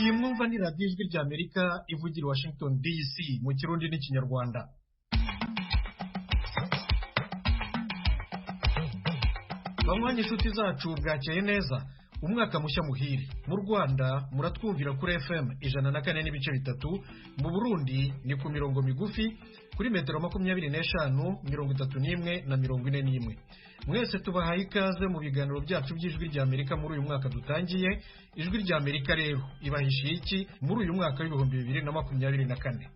iyi mwumva ni radiyo ijwi ry'Amerika ivugira Washington DC mu kirundi n'ikinyarwanda. Banywanyi inshuti zacu bwakeye neza, umwaka mushya muhire. Mu Rwanda muratwumvira kuri FM 104.3, mu Burundi ni ku mirongo migufi kuri metero 25, 31 na 41. Mwese tubahaye ikaze mu biganiro byacu by'ijwi ry'Amerika muri uyu mwaka dutangiye. Ijwi ry'Amerika rero ibahishiye iki muri uyu mwaka w'ibihumbi 2024?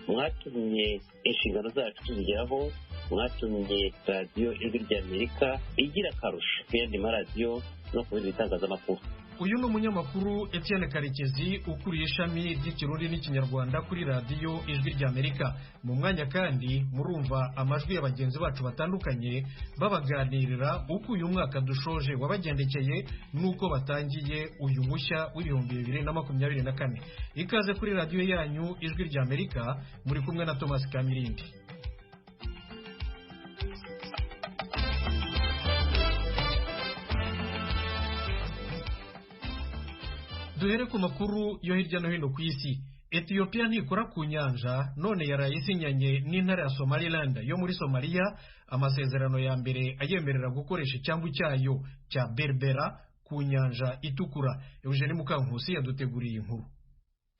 Mwatumye inshingano zacu tuzigeraho, mwatumye radiyo ijwi ry'Amerika igira akarusho ku yandi maradiyo no ku bindi bitangazamakuru. Uyu ni umunyamakuru Etienne Karekezi ukuriye ishami ry'ikirundi n'ikinyarwanda kuri radiyo ijwi ry'Amerika. Mu mwanya kandi murumva amajwi y'abagenzi bacu batandukanye babaganirira uko uyu mwaka dushoje wabagendekeye nuko batangiye uyu mushya w'ibihumbi 2024. Ikaze kuri radiyo yanyu ijwi ry'Amerika, muri kumwe na Thomas Kamirindi. Duhere ku makuru yo hirya no hino ku isi. Ethiopia ntikora ku nyanja, none yaraye isinyanye n'intara ya Somaliland yo muri Somalia amasezerano ya mbere ayemerera gukoresha icyambu cyayo cya Berbera ku nyanja itukura. Eugene Mukankusi yaduteguriye inkuru.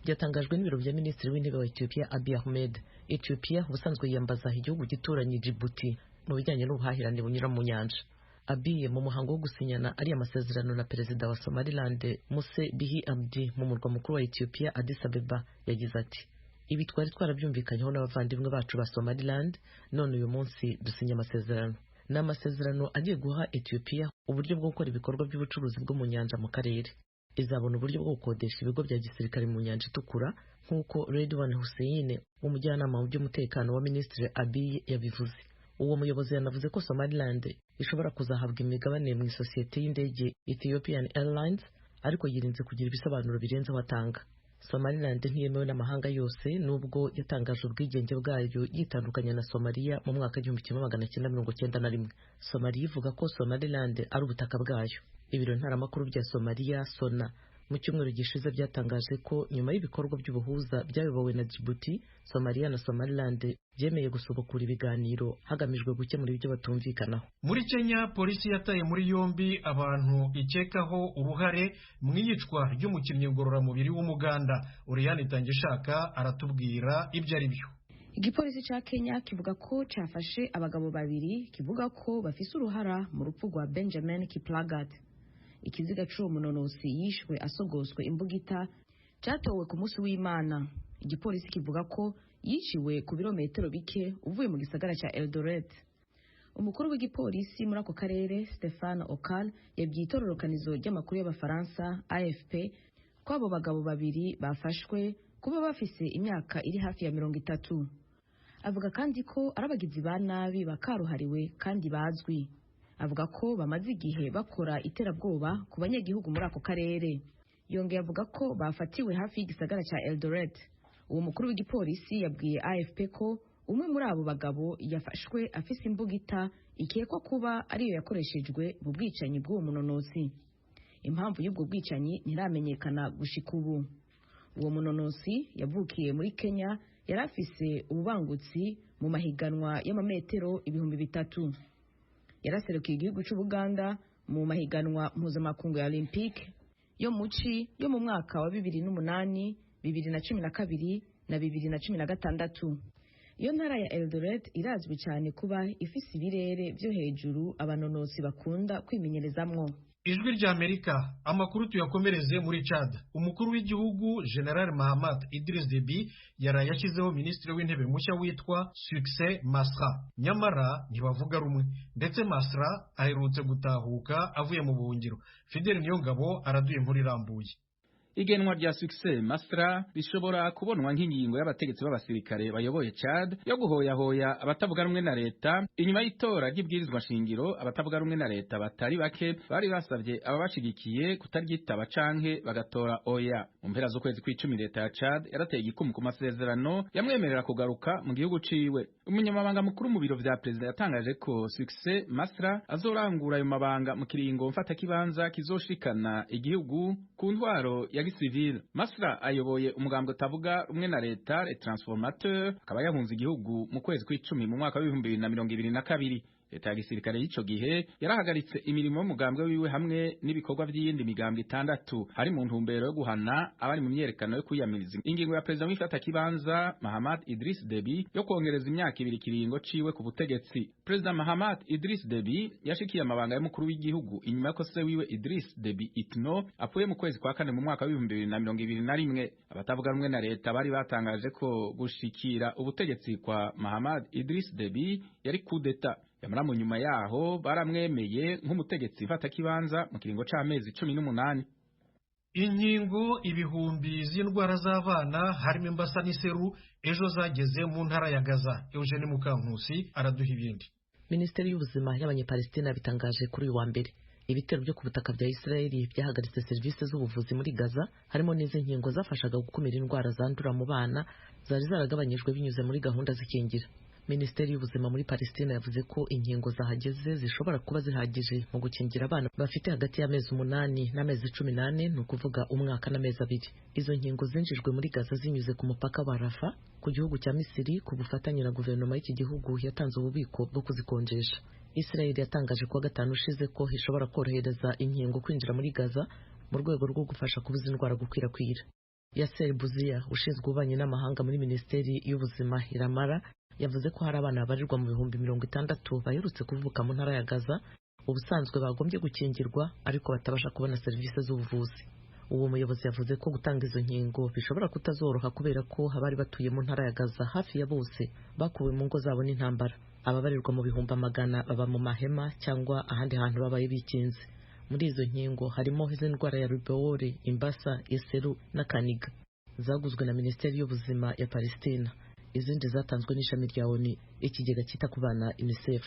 Byatangajwe n'ibiro bya Minisitiri w'Intebe wa Ethiopia Abiy Ahmed. Ethiopia ubusanzwe yiyambaza igihugu gituranye Djibouti mu bijyanye n'ubuhahirane bunyura mu nyanja. Abiy mu muhango wo gusinyana ari amasezerano na perezida wa Somaliland Muse Bihi Abdi mu murwa mukuru wa Ethiopia Addis Ababa yagize ati: ibi twari twarabyumvikanyeho n'abavandimwe bacu ba Somaliland, none uyu munsi dusinya amasezerano. N'amasezerano agiye guha Ethiopia uburyo bwo gukora ibikorwa by'ubucuruzi bwo mu nyanja mu karere. Izabona uburyo bwo gukodesha ibigo bya gisirikare mu nyanja itukura nk'uko Redwan Hussein umujyanama mu by'umutekano wa Minisitiri Abiy yabivuze. Uwo muyobozi yanavuze ko Somaliland ishobora kuzahabwa imigabane mu isosiyete y'indege Ethiopian Airlines, ariko yirinze kugira ibisobanuro birenze watanga. Somaliland ntiyemewe n'amahanga yose nubwo yatangaje ubwigenge bwayo yitandukanya na Somalia mu mwaka 1991. Somalia ivuga ko Somaliland ari ubutaka bwayo. Ibiro ntaramakuru bya Somalia Sona mu cyumweru gishize byatangaje ko nyuma y'ibikorwa by'ubuhuza byayobowe na Djibouti, Somalia na Somaliland byemeye gusubukura ibiganiro hagamijwe gukemura ibyo batumvikanaho. Muri Kenya, polisi yataye muri yombi abantu ikekaho uruhare mu iyicwa ry'umukinnyi ngororamubiri w'Umuganda. Oriane Tangishaka aratubwira ibyo ari byo. Igipolisi ca Kenya kivuga ko cyafashe abagabo babiri kivuga ko bafise uruhara mu rupfu rwa Benjamin Kiplagat. Ikiziga cy'uwo munonosi yishwe asogoswe imbugita cyatowe ku munsi w'Imana. Igipolisi kivuga ko yiciwe ku birometero bike uvuye mu gisagara cya Eldoret. Umukuru w'igipolisi muri ako karere Stéphane Okal yabwiye itororokanizo ry'amakuru y'Abafaransa AFP ko abo bagabo babiri bafashwe kuba bafise imyaka iri hafi ya 30. Avuga kandi ko arabagizi ba nabi bakaruhariwe kandi bazwi. Avuga ko bamaze igihe bakora iterabwoba ku banyagihugu muri ako karere. Yongeye avuga ko bafatiwe hafi y'igisagara cya Eldoret. Uwo mukuru w'igipolisi yabwiye AFP ko umwe muri abo bagabo yafashwe afise imbugita ikekwa kuba ariyo yakoreshejwe mu bwicanyi bw'uwo munonosi. Impamvu y'ubwo bwicanyi ntiramenyekana gushika ubu. Uwo munonosi yavukiye muri Kenya, yari afise ububangutsi mu mahiganwa y'amametero 3000. Yaraserukiye igihugu cy'Ubuganda mu mahiganwa mpuzamakungu ya Olympique yo muci yo mu mwaka wa 2008, 2012 na 2016. Iyo ntara ya Eldoret irazwi cyane kuba ifise ibirere byo hejuru abanonosi bakunda kwimenyerezamwo. Ijwi ry'Amerika, amakuru tuyakomereze muri Chad. Umukuru w'igihugu General Mahamat Idriss Deby yaraye yashyizeho Minisitiri w'Intebe mushya witwa Succès Masra. Nyamara ntibavuga rumwe, ndetse Masra aherutse gutahuka avuye mu buhungiro. Fidel Niyongabo araduye inkuru irambuye. Igenwa rya Succès Masra rishobora kubonwa nk'ingingo y'abategetsi b'abasirikare bayoboye Chad yo guhoyahoya abatavuga rumwe na leta. Inyuma y'itora ry'ibwirizwa shingiro, abatavuga rumwe na leta batari bake bari basabye ababashigikiye kutaryitaba canke bagatora oya. Mu mpera z'ukwezi kw'icumi leta ya Chad yarateye igikumu ku masezerano yamwemerera kugaruka mu gihugu ciwe. Umunyamabanga mukuru mu biro vya perezida yatangaje ko Succès Masra azorangura ayo mabanga mu kiringo mfata kibanza kizoshikana igihugu ku ntwaro ya gisivile. Masra ayoboye umugambwe utavuga rumwe na leta Les Transformateurs, akaba yahunze igihugu mu kwezi kw'icumi mu mwaka w'2022. Leta ya gisirikare y'ico gihe yarahagaritse imirimo y'umugambwe wiwe hamwe n'ibikorwa by'iyindi migambwe 6 hari mu ntumbero yo guhana abari mu myerekano yo kwiyamiriza ingingo ya perezida w'ifata kibanza Mahamat Idris Deby yo kongereza imyaka 2 kiringo ciwe ku butegetsi. Perezida Mahamat Idris Deby yashikiye amabanga y'umukuru w'igihugu inyuma ko se wiwe Idris Deby Itno apfuye mu kwezi kwa kane mu mwaka wa 2021. Abatavuga rumwe na leta bari batangaje ko gushikira ubutegetsi kwa Mahamat Idris Deby yari coup d'etat. Yamara mu nyuma yaho baramwemeye nk'umutegetsi mfata kibanza mu kiringo c'amezi 18. Inkingo ibihumbi z'indwara z'abana harimo imbasa n'iseru ejo zageze mu ntara ya Gaza. Eugene Mukankusi araduha ibindi. Minisiteri y'ubuzima y'Abanyapalestina bitangaje kuri uyu wa mbere ibitero byo ku butaka bya Israeli byahagaritse serivisi z'ubuvuzi muri Gaza, harimo n'izi nkingo zafashaga gukumira indwara zandura mu bana zari zaragabanyijwe binyuze muri gahunda zikingira. Minisiteri y'ubuzima muri Palestina yavuze ko inkingo zahageze zishobora kuba zihagije mu gukingira abana bafite hagati y'amezi 8 n'amezi 18, ni ukuvuga umwaka n'amezi 2. Izo nkingo zinjijwe muri Gaza zinyuze ku mupaka wa Rafa ku gihugu cya Misiri ku bufatanye na guverinoma y'iki gihugu yatanze ububiko bwo kuzikonjesha. Israel yatangaje kuwa gatanu ushize ko ishobora korohereza inkingo kwinjira muri Gaza mu rwego rwo gufasha kubuza indwara gukwirakwira. Yasser Buzia ushinzwe ububanyi n'amahanga muri Minisiteri y'ubuzima Iramara yavuze ko hari abana babarirwa mu bihumbi 60 baherutse kuvuka mu ntara ya Gaza ubusanzwe bagombye gukingirwa ariko batabasha kubona serivisi z'ubuvuzi. Uwo muyobozi yavuze ko gutanga izo nkingo bishobora kutazoroha kubera ko abari batuye mu ntara ya Gaza hafi ya bose bakuwe mu ngo zabo n'intambara. Ababarirwa mu bihumbi amagana baba mu mahema cyangwa ahandi hantu babaye bikinze. Muri izo nkingo harimo iz'indwara ya rubeole, imbasa, iseru na kaniga zaguzwe na Minisiteri y'ubuzima ya Palestina. Izindi zatanzwe n'ishami rya ONU ikigega cyita ku bana UNICEF.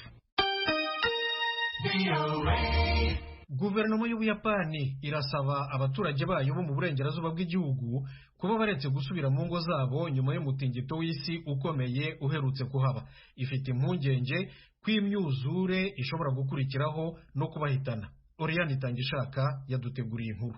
Guverinoma y'Ubuyapani irasaba abaturage bayo bo mu burengerazuba bw'igihugu kuba baretse gusubira mu ngo zabo nyuma y'umutingito w'isi ukomeye uherutse kuhaba. Ifite impungenge kw'imyuzure ishobora gukurikiraho no kubahitana. Oriane Itangishaka yaduteguriye inkuru.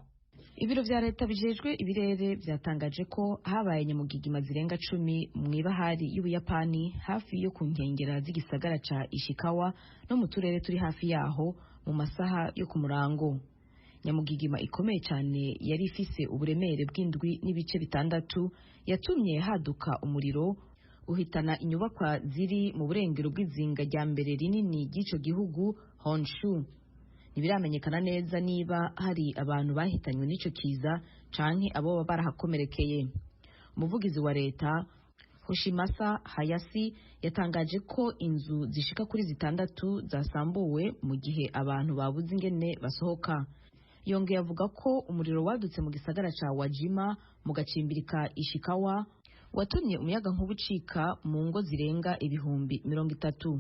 Ibiro vya leta bijejwe ibirere byatangaje ko habaye nyamugigima zirenga 10 mu ibahari y'Ubuyapani hafi yo ku nkengera z'igisagara ca Ishikawa no mu turere turi hafi yaho mu masaha yo ku murango. Nyamugigima ikomeye cyane yari ifise uburemere bw'indwi n'ibice 6 yatumye haduka umuriro uhitana inyubakwa ziri mu burengero bw'izinga rya mbere rinini ry'ico gihugu Honshu. Ntibiramenyekana neza niba hari abantu bahitanywe n'ico kiza canke abo barahakomerekeye. Umuvugizi wa leta Hoshimasa Hayashi yatangaje ko inzu zishika kuri 6 zasambuwe mu gihe abantu babuze ingene basohoka. Yongeye avuga ko umuriro wadutse mu gisagara ca Wajima mu gacimbirika Ishikawa watumye umuyaga nk'ubucika mu ngo zirenga ibihumbi 30.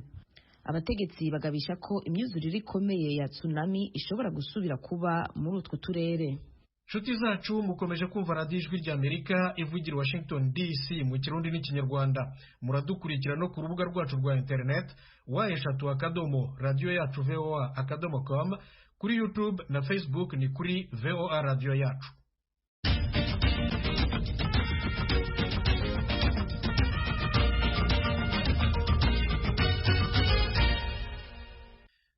Abategetsi bagabisha ko imyuzurire ikomeye ya tsunami ishobora gusubira kuba muri utwo turere. Nshuti zacu mukomeje kumva radiyo ijwi ry'Amerika ivugira Washington DC mu Kirundi n'Ikinyarwanda. Muradukurikira no ku rubuga rwacu rwa internet wa@radioyacu.voa.com, kuri YouTube na Facebook ni kuri VOA Radio Yacu.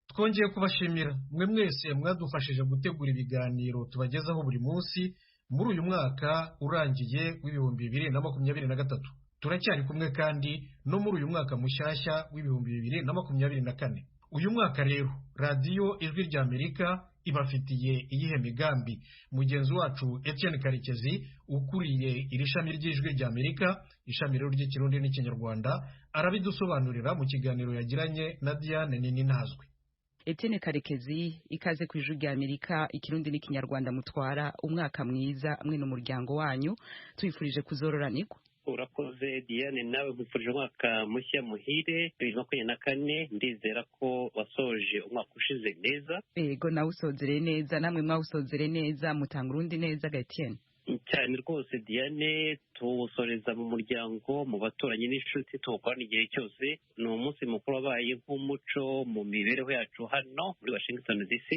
Twongeye kubashimira mwe mwese mwadufashije gutegura ibiganiro tubagezaho buri munsi muri uyu mwaka urangiye w'ibihumbi 2023. Turacyari kumwe kandi no muri uyu mwaka mushyashya w'ibihumbi 2024. Uyu mwaka rero radiyo ijwi ry'Amerika ibafitiye iyihe migambi? Mugenzi wacu Etienne Karekezi ukuriye iri shami ry'ijwi ry'Amerika, ishami rero ry'Ikirundi n'Ikinyarwanda, arabidusobanurira mu kiganiro yagiranye na Diane Nininazwe. Etienne Karekezi, ikaze ku ijwi ry'Amerika Ikirundi n'Ikinyarwanda, mutwara umwaka mwiza mwe n'umuryango wanyu, twifurije kuzororanirwa. Urakoze Diane, nawe nkwifurije umwaka mushya muhire 2024. Ndizera ko wasoje umwaka ushize neza. Yego, nawe usozere neza, namwe mwawusozere neza, mutanga urundi neza Etienne. Cyane rwose Diane, tuwusoreza mu muryango, mu baturanyi n'inshuti, tuwukorana igihe cyose. Ni umunsi mukuru wabaye nk'umuco mu mibereho yacu hano muri Washington DC.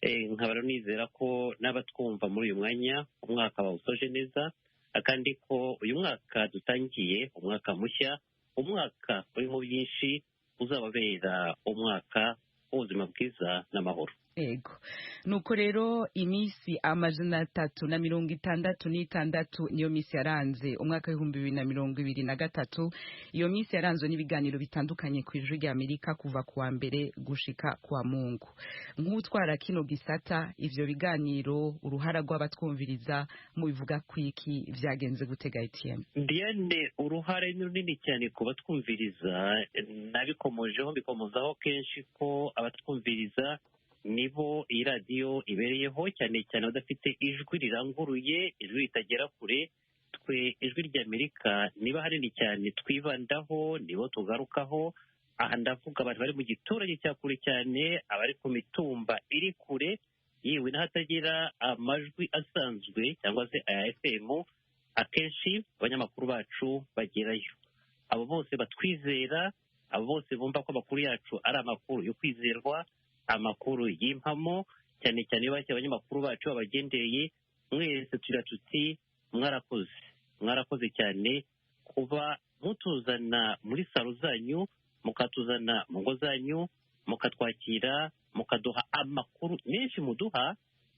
nkaba nizera ko n'abatwumva muri uyu mwanya umwaka bawusoje neza kandi ko uyu mwaka dutangiye umwaka mushya, umwaka urimo byinshi uzababera umwaka w'ubuzima bwiza n'amahoro. Ego nuko rero iminsi 366 niyo minsi yaranze umwaka w'2023. Iyo minsi yaranzwe n'ibiganiro bitandukanye ku ijwi rya Amerika kuva kuwa mbere gushika kwa Mungu. Nk'utwara kino gisata ivyo biganiro uruhara rw'abatwumviriza mu bivuga kwiki vyagenze gutega Etienne? Diane, uruhare ni runini cyane ku batwumviriza, nabikomojeho bikomozaho kenshi ko abatwumviriza nibo iyi radiyo ibereyeho, cyane cyane badafite ijwi riranguruye, ijwi ritagera kure. Twe ijwi ry'Amerika niba hanini cyane twibandaho, nibo tugarukaho. Aha ndavuga abantu bari mu giturage cya kure cyane, abari ku mitumba iri kure, yewe n'ahatagira amajwi asanzwe cyangwa se aya FM, akenshi abanyamakuru bacu bagerayo. Abo bose batwizera, abo bose bumva ko amakuru yacu ari amakuru yo kwizerwa, amakuru y'impamo, cyane cyane iyo bashya abanyamakuru bacu babagendereye. Mwese tugira tuti mwarakoze cyane kuba mutuzana muri salo zanyu, mukatuzana mu ngo zanyu, mukatwakira, mukaduha amakuru menshi muduha.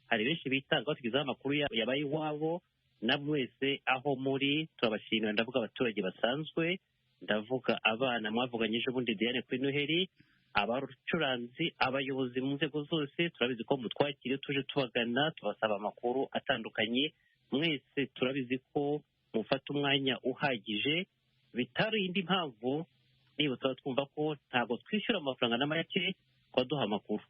Hari benshi bitanga batugezaho amakuru yabaye iwabo, na mwese aho muri turabashimira. Ndavuga abaturage basanzwe, ndavuga abana mwavuganye ejo bundi Diane kuri Noheli, abacuranzi, abayobozi mu nzego zose, turabizi ko mutwakire tuje tubagana tubasaba amakuru atandukanye. Mwese turabizi ko mufata umwanya uhagije, bitari indi mpamvu niba tuba twumva ko ntabwo twishyura amafaranga na make kubaduha amakuru.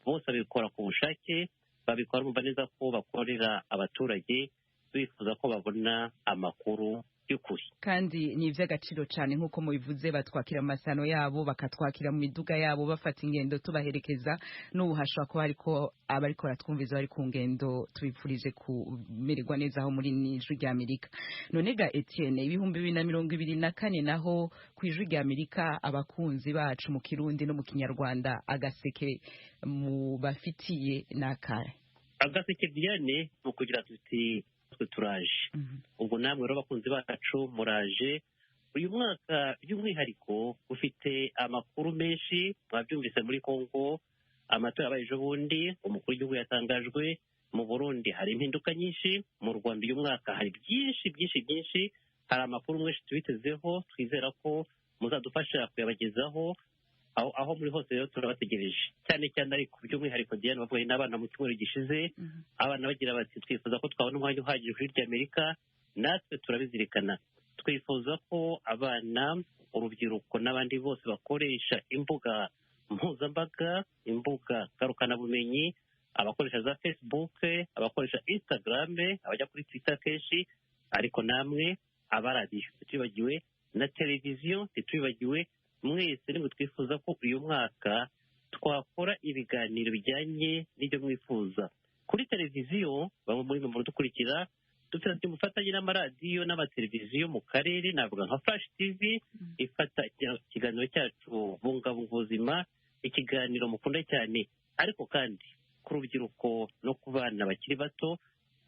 Bose babikora ku bushake, babikora bumva neza ko bakorera abaturage, bifuza ko babona amakuru y'ukuri. Kandi ni iby'agaciro cyane nk'uko mubivuze, batwakira amasano yabo, bakatwakira mu miduga yabo, bafata ingendo tubaherekeza. N'ubu hashobora kuba ariko abariko baratwumviza bari ku ngendo, tubifurije kumererwa neza aho muri ijwi rya Amerika. None ga Etienne, 2024 naho ku ijwi rya Amerika abakunzi bacu mu Kirundi no mu Kinyarwanda agaseke mu bafitiye n'akahe? Agaseke Diane mu kugira tuti turaje. Ubwo namwe rero abakunzi bacu muraje. Uyu mwaka by'umwihariko ufite amakuru menshi. Mwabyumvise muri Kongo amatora yabaye ejo bundi, umukuru w'igihugu yatangajwe. Mu Burundi hari impinduka nyinshi, mu Rwanda uyu mwaka hari byinshi. Hari amakuru menshi tubitezeho, twizera ko muzadufasha kuyabagezaho aho muri hose. Rero turabategereje cyane ariko by'umwihariko Diane bavuye n'abana mu cyumweru gishize. Abana bagira bati twifuza ko twabona umwanya uhagije kuri ry'Amerika. Natwe turabizirikana, twifuza ko abana, urubyiruko n'abandi bose bakoresha imbuga mpuzambaga, imbuga ngarukabumenyi, abakoresha za Facebook, abakoresha Instagram, abajya kuri Twitter kenshi, ariko namwe abaradiyo tutibagiwe na televiziyo tutibagiwe. Mwese nimwe twifuza ko uyu mwaka twakora ibiganiro bijyanye n'ibyo mwifuza. Kuri televiziyo bamwe muri mwe dukurikira, dufite umufatanye n'amaradiyo n'amateleviziyo mu karere, navuga nka Flash TV ifata ikiganiro cyacu bungabunga ubuzima, ikiganiro mukunda cyane. Ariko kandi ku rubyiruko no ku bana bakiri bato,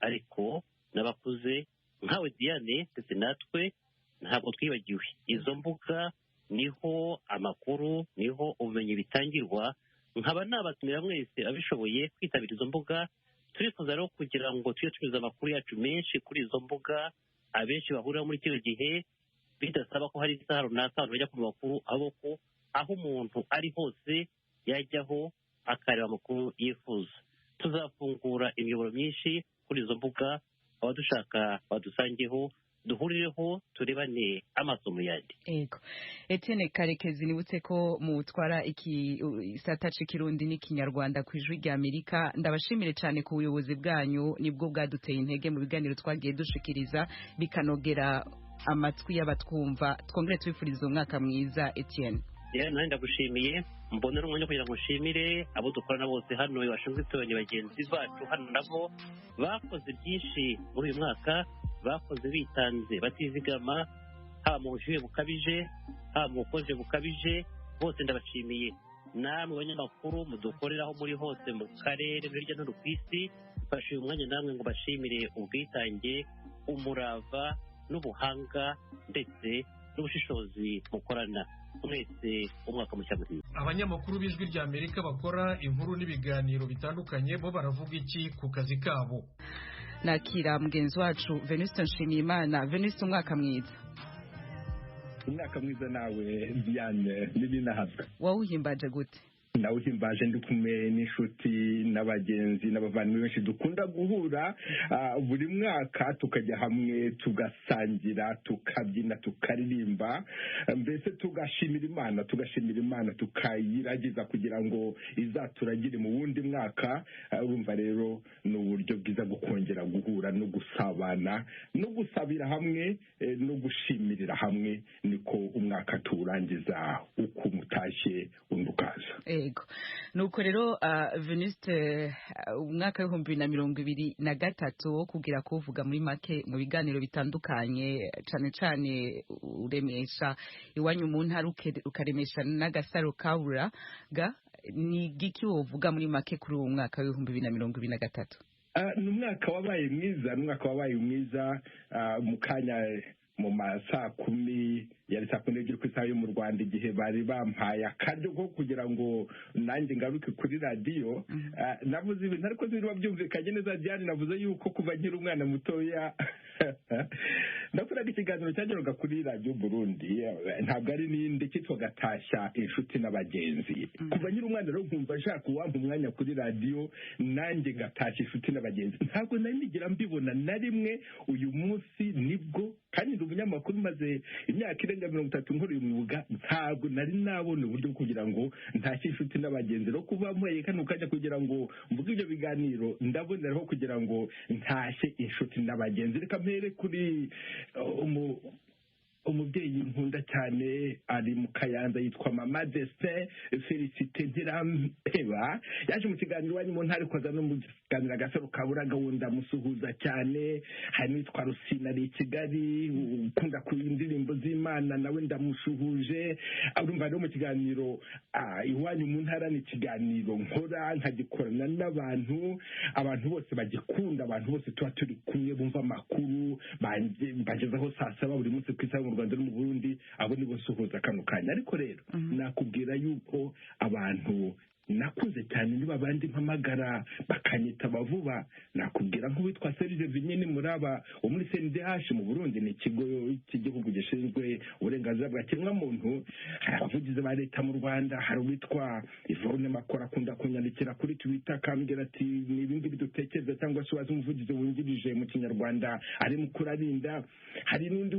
ariko n'abakuze nkawe Diane ndetse natwe ntabwo twibagiwe. Izo mbuga niho amakuru, niho ubumenyi bitangirwa. Nkaba nabatumira mwese abishoboye kwitabira izo mbuga. Turifuza rero kugira ngo tujye tunyuza amakuru yacu menshi kuri izo mbuga, abenshi bahurira muri kino gihe, bidasaba ko hari isaha runaka abantu bajya ku makuru, ahubwo aho umuntu ari hose yajyaho akareba amakuru yifuza. Tuzafungura imiyoboro myinshi kuri izo mbuga, abadushaka badusangeho, duhurireho turebane amasomo yandi. Ego Etienne Karekezi, nibutse ko mutwara isata c'Ikirundi n'Ikinyarwanda ku ijwi rya Amerika. Ndabashimire cyane ku buyobozi bwanyu, nibwo bwaduteye intege mu biganiro twagiye dushikiriza bikanogera amatwi y'abatwumva. Twongere tubifuriza umwaka mwiza Etienne. Nanjye ndagushimiye, mbona n'umwanya kugira ngo nshimire abo dukorana bose hano bashinzwe itoranya bagenzi bacu hano, nabo bakoze byinshi muri uyu mwaka, bakoze bitanze batizigama, haba mu bushyuhe bukabije, haba mu bukonje bukabije. Bose ndabashimiye. namwe abanyamakuru mudukoreraho muri hose mu karere hirya no hino ku isi. Mfashe uyu mwanya namwe ngo bashimire ubwitange, umurava n'ubuhanga ndetse n'ubushishozi mukorana. Mwese umwaka mushya muhire. Abanyamakuru b'Ijwi rya Amerika bakora inkuru n'ibiganiro bitandukanye bo baravuga iki ku kazi kabo? Nakira mugenzi wacu Venuste Nshimiyimana. Venuste, umwaka mwiza. Umwaka mwiza nawe Diane n'ibinahabwa. Wawuhimbaje gute? Nawuhimbaje ndi kumwe n'inshuti n'abagenzi n'abavandimwe benshi dukunda guhura buri mwaka tukajya hamwe tugasangira, tukabyina, tukaririmba, mbese tugashimira Imana tukayiragiza kugira ngo izaturagire mu wundi mwaka. Urumva rero ni uburyo bwiza bwo kongera guhura no gusabana no gusabira hamwe no gushimirira hamwe, niko umwaka tuwurangiza uko umutashye undi ukaza. Nuko rero Venuste, umwaka w'2023 wo kugira kuvuga muri make mu biganiro bitandukanye, cane cane uremesha iwanyu mu ntara ukaremesha n'agasaro kaburaga, ni giki wovuga muri make kuri uwo mwaka w'2023? Ni umwaka wabaye mwiza, mu kanya mu saa 10 yari saa 10 ku isaha yo mu Rwanda, igihe bari bampaye akaryo ko kugira ngo nanjye ngaruke kuri radiyo. Navuze ibintu ariko niba byumvikanye neza Diane, navuze yuko kuva nkiri umwana mutoya nakoraga ikiganiro cyageraga kuri radiyo Burundi, ntabwo ari n'indi, cyitwaga Tashya inshuti n'abagenzi. Kuva nkiri umwana rero nkumva nshaka uwampa umwanya kuri radiyo nanjye ngatashya inshuti n'abagenzi. Ntabwo nari nigera mbibona na rimwe. Uyu munsi nibwo, kandi ndi umunyamakuru maze imyaka irenga 30 nkora uyu mwuga, ntabwo nari nabona uburyo kugira ngo ntashye inshuti n'abagenzi. Rero kuva mpeye kano kajya kugira ngo mvuge ibyo biganiro, ndaboneraho kugira ngo ntashye inshuti n'abagenzi. Reka mpere kuri umubyeyi nkunda cyane ari mu Kayanza, yitwa Mama Destin Felicite Ntirampeba. Yaje mu kiganiro iwanyu mu ntara, koza no mu kiganiro agasaro kaburaga, wunda musuhuza cyane. Hari nitwa Rusina ari Kigali, ukunda ku indirimbo z'Imana, nawe ndamushuhuje. Urumva rero mu kiganiro iwanyu mu ntara ni ikiganiro nkora nkagikorana n'abantu, abantu bose bagikunda, abantu bose tuba turi kumwe bumva amakuru bagezaho saa 7 buri munsi ku isaha mu Rwanda no mu Burundi. Abo nibo nsuhuza kano kanya. Ariko rero nakubwira yuko abantu nakuze cyane niba abandi mpamagara bakanyita bavuba, nakubwira nk'uwitwa Serge Vinyini Muraba wo muri CNDH mu Burundi, ni ikigo cy'igihugu gishinzwe uburenganzira bwa kiremwamuntu. Hari abavugizi ba leta mu Rwanda, hari uwitwa Yvonne Makora akunda kunyandikira kuri Twitter akambwira ati ni ibingibi dutekereza, cyangwa se wazi umuvugizi wungirije mu Kinyarwanda ari mu kurarinda. Hari n'undi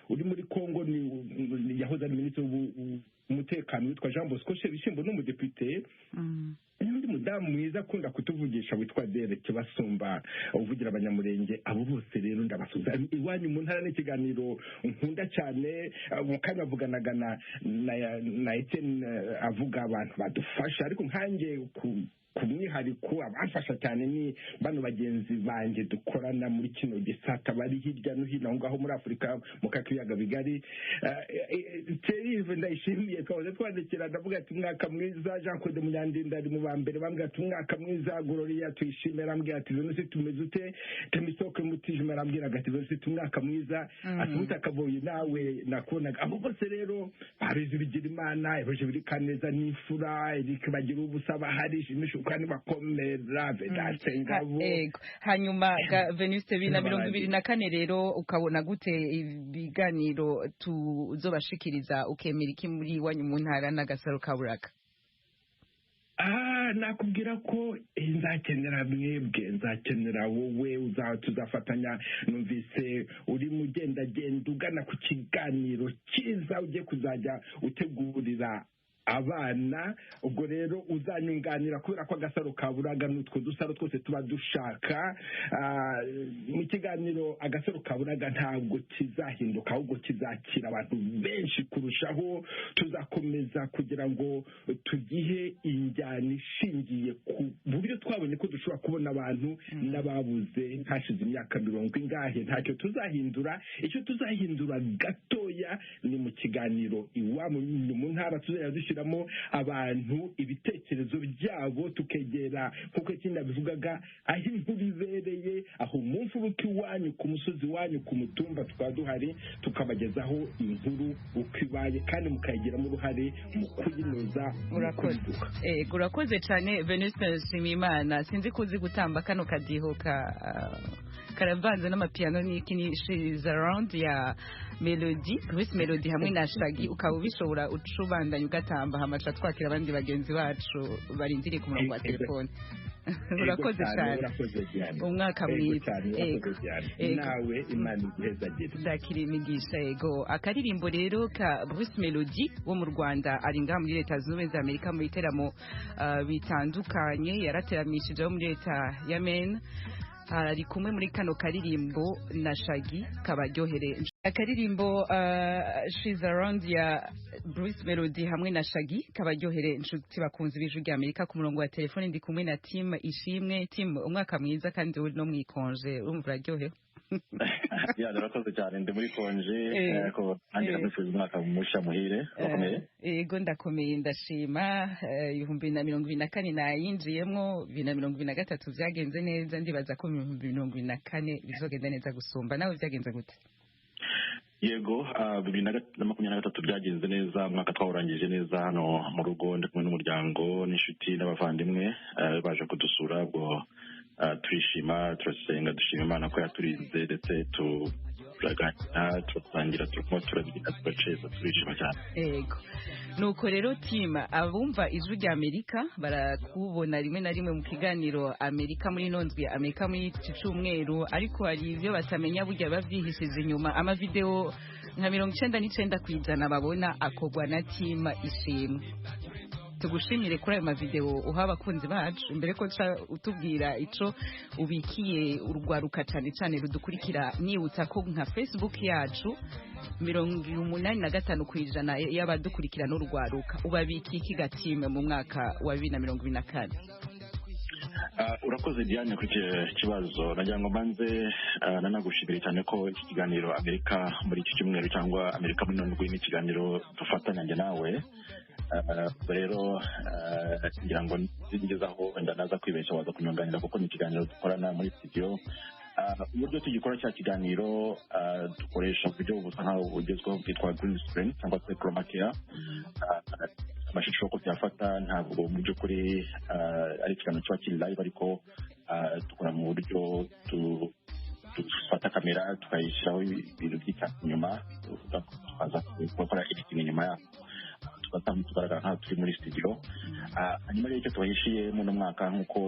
uri muri Kongo, ni yahoze ari minisitiri umutekano witwa Jean Bosco Shebishimbo n'umudepite. Undi mudamu mwiza akunda kutuvugisha witwa Derek Basumba uvugira abanyamurenge. Abo bose rero ndabasuza iwanyu mu ntara. n'ikiganiro nkunda cyane. Mu kanya avuganaga na Etienne avuga abantu badufasha, ariko nkanjye ku mwihariko abafasha cyane ni bano bagenzi banjye dukorana muri kino gisata bari hirya no hino aho ngaho muri Afurika mu kakiyaga bigari. Thierry Ndayishimiye twahoze twandikira, ndavuga ati umwaka mwiza. Jean Claude Munyandinda ari mu bambere bambwira ati umwaka mwiza. Gloria tuyishimira ambwira ati Venus tumeze ute. Temisoke Mutijima arambwira ati Venus umwaka mwiza. Atuta Kaboyi nawe nakubonaga. Abo bose rero barizi bigira Imana, ebeje biri Kaneza n'Imfura, Eric bagira ubusaba, hari imishu kandi bakomera Vedaste Ngabo. Hanyuma Venuste 2024 rero ukabona gute ibiganiro tuzobashikiriza, ukemera iki muri wanyu mu ntara n'agasaro kaburaga? Nakubwira ko nzakenera mwebwe, nzakenera wowe, tuzafatanya. Numvise uri mugendagenda ugana ku kiganiro cyiza ugiye kuzajya utegurira abana. Ubwo rero uzanyunganira, kubera ko agasaro kaburaga n'utwo dusaro twose tuba dushaka. Mu kiganiro agasaro kaburaga ntabwo kizahinduka, ahubwo kizakira abantu benshi kurushaho. Tuzakomeza kugira ngo tugihe injyana ishingiye ku buryo twabonye ko dushobora kubona abantu n'ababuze hashize imyaka 40. Ntacyo tuzahindura. Icyo tuzahindura gatoya ni mu kiganiro iwamu mu ntara tuzajya dushyira gushyiramo abantu ibitekerezo byabo, tukegera nk'uko ikindi bivugaga aho inkuru ibereye, aho mu mfuruka iwanyu ku musozi wanyu ku mutumba tukaba duhari tukabagezaho inkuru uko ibaye kandi mukayigiramo uruhare mu kuyinoza. Urakoze cyane Venuste Nshimiyimana. Sinzi ko uzi gutamba kano kadiho karavanze n'amapiano n'iki She's Around ya Melody, Bruce Melody hamwe na Shaggy, ukaba ubishobora ucubandanya ugatamba hamaca twakira abandi bagenzi bacu barindiriye ku murongo wa telefone. Urakoze cyane. Umwaka mwiza. Nawe Imana igihezagire. Dakiri imigisha yego. Akaririmbo rero ka Bruce Melody wo mu Rwanda ari ngaha muri Leta Zunze Ubumwe za Amerika mu biteramo bitandukanye, yarateramishije muri Leta ya Maine. Ari kumwe muri kano karirimbo na Shaggy kabaryohere. Akaririmbo She's Around ya Bruce Melody hamwe na Shaggy kabaryohere inshuti bakunze b'Ijwi rya Amerika. Ku murongo wa telefone ndi kumwe na Tim Ishimwe. Tim, umwaka mwiza kandi uri no mwikonje, urumva uraryohewe? Narakoze cyane, ndi muri konje ko nanjye namufuza umwaka musha muhire. Bakomeye? Yego ndakomeye ndashima. 2024 nayinjiyemwo, 2023 byagenze neza, ndibaza ko 2024 bizogenda neza gusumba. Nawe byagenze gute? Yego, 2023 byagenze neza, umwaka twawurangije neza hano mu rugo, ndi kumwe n'umuryango n'inshuti n'abavandimwe baje kudusura. Ubwo turishima, turasenga, dushima Imana ko yaturinze, ndetse turaganira, turasangira, turabyina, turaceza, turishima cyane. Yego. Nuko rero Tim, abumva Ijwi rya Amerika barakubona rimwe na rimwe mu kiganiro Amerika muri nondwi, Amerika muri iki cyumweru, ariko hari ibyo batamenya burya bavyihishije inyuma. Amavideo nka 99% babona akogwa na Tim Ishimwe. Tugushimire kuri ayo mavideo uha abakunzi bacu. Imbere ko utubwira ico ubikiye urwaruka cyane rudukurikira, nibutsa ko nka Facebook yacu 85% y'abadukurikira n'urwaruka. Ubabiki kigatime mu mwaka wa 2024. Urakoze Diane kuri kibazo. Nagira ngo manze nanagushimira cyane ko iki kiganiro Amerika muri iki cyumweru cyangwa Amerika muri nondwi ni ikiganiro dufatanya njye nawe. Rero ngira ngo nzigezaho wenda naza kwibeshya waza kunyunganira kuko ni ikiganiro dukorana muri studio. Uburyo tugikora cya kiganiro dukoresha uburyo busa nkaho bugezweho bwitwa green screen cyangwa se chroma key. Amashusho ko tuyafata ntabwo mu by'ukuri ari ikiganiro kiba kiri live, ariko dukora mu buryo dufata kamera tukayishyiraho ibintu by'icyatsi inyuma, tukaza gukora editing inyuma yaho, tugaragara nkaho turi muri studio. Hanyuma rero icyo tubahishiye muno mwaka nk'uko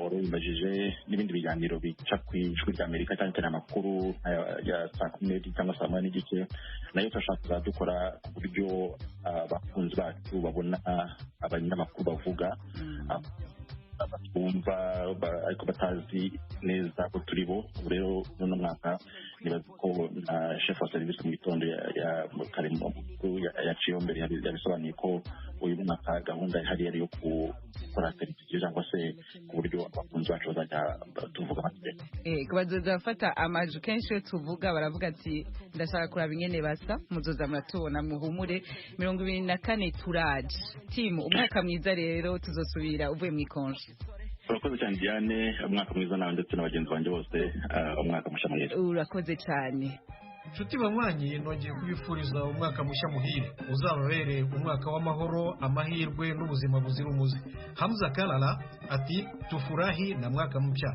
wari ubibajije, n'ibindi biganiro bica ku Ijwi rya Amerika cyane cyane amakuru ya saa 10 cyangwa saa 8 n'igice, nayo turashaka dukora ku buryo abakunzi bacu babona abanyamakuru bavuga, batwumva ariko batazi neza ko turi bo. Rero muno mwaka nibaza ko na chef wa service mu gitondo ya Karimo yaciye mbere yabisobanuye ko uyu mwaka gahunda ihari yari yo gukora televiziyo cyangwa se ku buryo abakunzi bacu bazajya tuvuga amateka. Bazafata amaju kenshi tuvuga, baravuga ati ndashaka kuraba ingene basa, muzoza muratubona muhumure. 2024 turaje. Tim, umwaka mwiza rero, tuzosubira uvuye mu ikonje. Urakoze cyane Diane, umwaka mwiza nawe ndetse n'abagenzi banjye bose, umwaka mushya muhire. Urakoze cyane. Nshuti banywanyi, nongeye kubifuriza umwaka mushya muhire, uzababere umwaka w'amahoro, amahirwe n'ubuzima buzira umuze. Hamza Kalala ati tufurahi na mwaka mpya.